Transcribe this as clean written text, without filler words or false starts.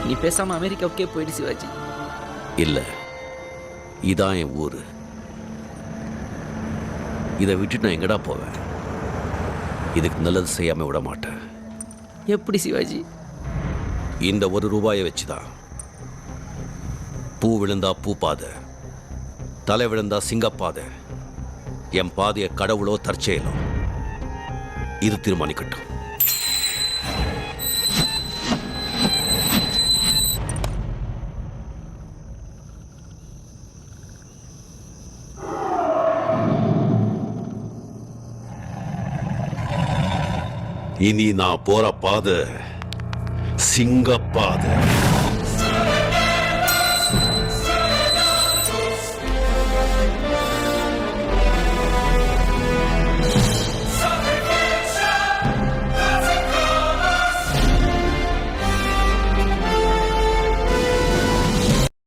நீ பேசாம அமெரிக்காவுக்கே போயிடு சிவாஜி. இல்ல, இதான் என் ஊரு. இதை விட்டுட்டு நான் எங்கடா போவேன்? இதுக்கு நல்லது செய்யாம விட மாட்டேன். எப்படி சிவாஜி? இந்த ₹1 வச்சுதான் பூ விழுந்தா பூ பாதை, தலை விழுந்தா சிங்கப்பாதை, என் பாதைய கடவுளோ தற்செயலோ இது தீர்மானிக்கட்டும். இனி நான் போற பாதை சிங்கப்பாதை.